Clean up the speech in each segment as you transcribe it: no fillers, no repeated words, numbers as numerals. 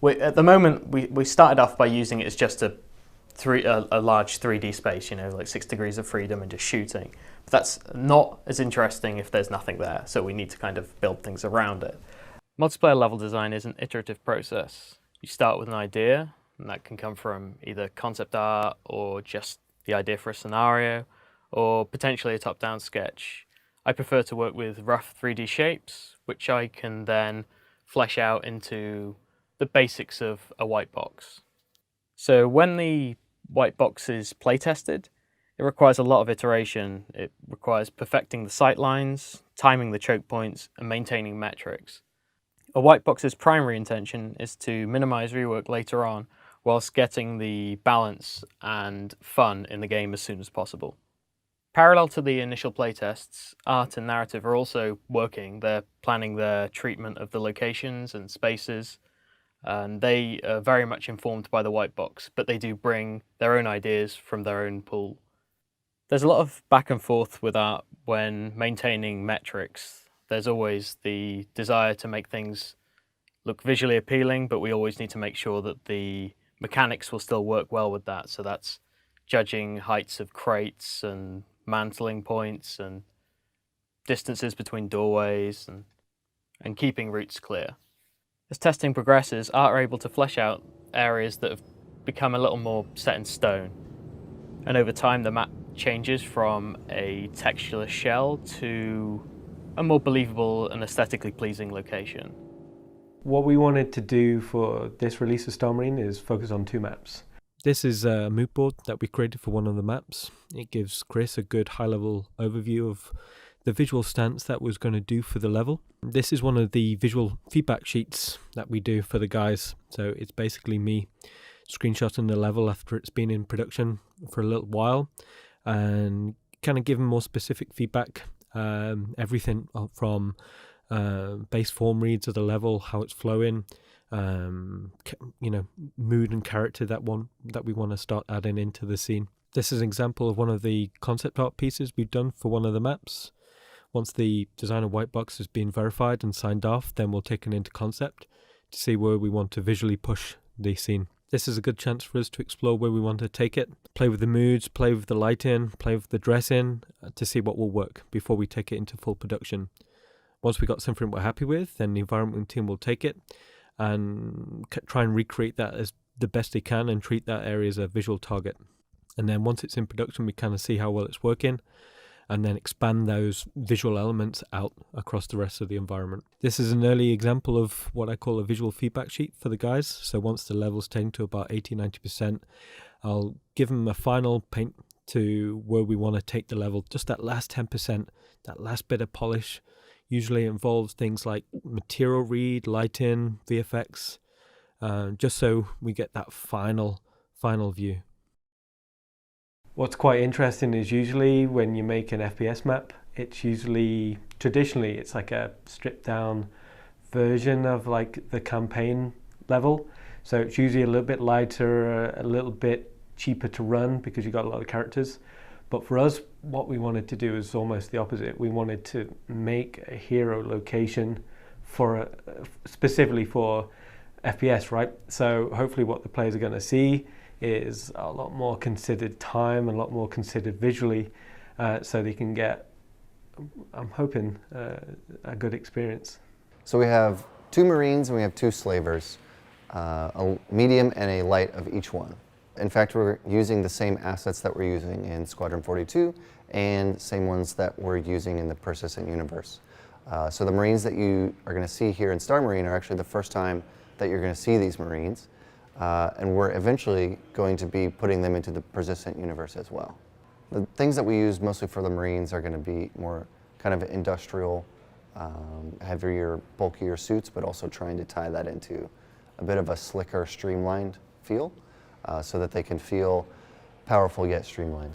At the moment, we started off by using it as just a large 3D space, like 6 degrees of freedom and just shooting. But that's not as interesting if there's nothing there, so we need to kind of build things around it. Multiplayer level design is an iterative process. You start with an idea, and that can come from either concept art or just the idea for a scenario, or potentially a top-down sketch. I prefer to work with rough 3D shapes, which I can then flesh out into the basics of a white box. So when the white box is play-tested, it requires a lot of iteration. It requires perfecting the sight lines, timing the choke points, and maintaining metrics. A white box's primary intention is to minimize rework later on, whilst getting the balance and fun in the game as soon as possible. Parallel to the initial playtests, art and narrative are also working. They're planning their treatment of the locations and spaces, and they are very much informed by the white box, but they do bring their own ideas from their own pool. There's a lot of back and forth with art when maintaining metrics. There's always the desire to make things look visually appealing, but we always need to make sure that the mechanics will still work well with that. So that's judging heights of crates and mantling points and distances between doorways and keeping routes clear. As testing progresses, art are able to flesh out areas that have become a little more set in stone. And over time, the map changes from a textureless shell to a more believable and aesthetically pleasing location. What we wanted to do for this release of Star Marine is focus on 2 maps. This is a mood board that we created for one of the maps. It gives Chris a good high-level overview of the visual stance that was going to do for the level. This is one of the visual feedback sheets that we do for the guys. So it's basically me screenshotting the level after it's been in production for a little while and kind of giving more specific feedback. Everything from base form reads of the level, how it's flowing, mood and character that we want to start adding into the scene. This is an example of one of the concept art pieces we've done for one of the maps. Once the designer white box has been verified and signed off, then we'll take it into concept to see where we want to visually push the scene. This is a good chance for us to explore where we want to take it, play with the moods, play with the lighting, play with the dressing, to see what will work before we take it into full production. Once we got something we're happy with, then the environment team will take it and try and recreate that as the best they can and treat that area as a visual target. And then once it's in production, we kind of see how well it's working and then expand those visual elements out across the rest of the environment. This is an early example of what I call a visual feedback sheet for the guys. So once the level's taken to about 80-90%, I'll give them a final paint to where we want to take the level. Just that last 10%, that last bit of polish, usually involves things like material read, lighting, VFX, just so we get that final view. What's quite interesting is usually when you make an FPS map, it's usually, traditionally, it's like a stripped down version of like the campaign level. So it's usually a little bit lighter, a little bit cheaper to run because you've got a lot of characters. But for us, what we wanted to do is almost the opposite. We wanted to make a hero location specifically for FPS, right? So hopefully what the players are going to see is a lot more considered time, a lot more considered visually, so they can get, I'm hoping, a good experience. So we have 2 Marines and we have 2 slavers, a medium and a light of each one. In fact, we're using the same assets that we're using in Squadron 42 and same ones that we're using in the persistent universe. So the Marines that you are going to see here in Star Marine are actually the first time that you're going to see these Marines. And we're eventually going to be putting them into the persistent universe as well. The things that we use mostly for the Marines are going to be more kind of industrial, heavier, bulkier suits, but also trying to tie that into a bit of a slicker, streamlined feel, so that they can feel powerful yet streamlined.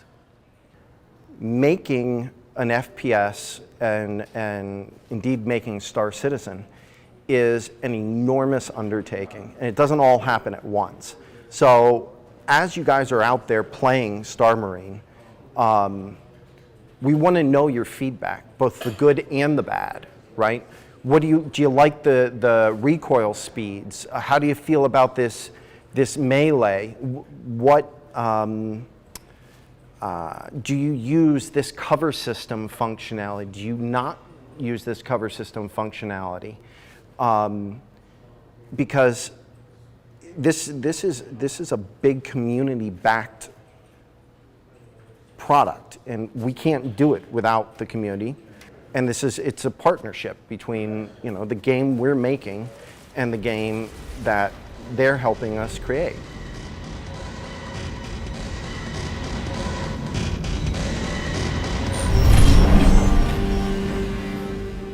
Making an FPS and indeed making Star Citizen is an enormous undertaking, and it doesn't all happen at once. So as you guys are out there playing Star Marine, we want to know your feedback, both the good and the bad, right? What do you like the recoil speeds? How do you feel about this melee? What do you use this cover system functionality? Do you not use this cover system functionality? Because this is a big community-backed product, and we can't do it without the community. And it's a partnership between the game we're making and the game that they're helping us create.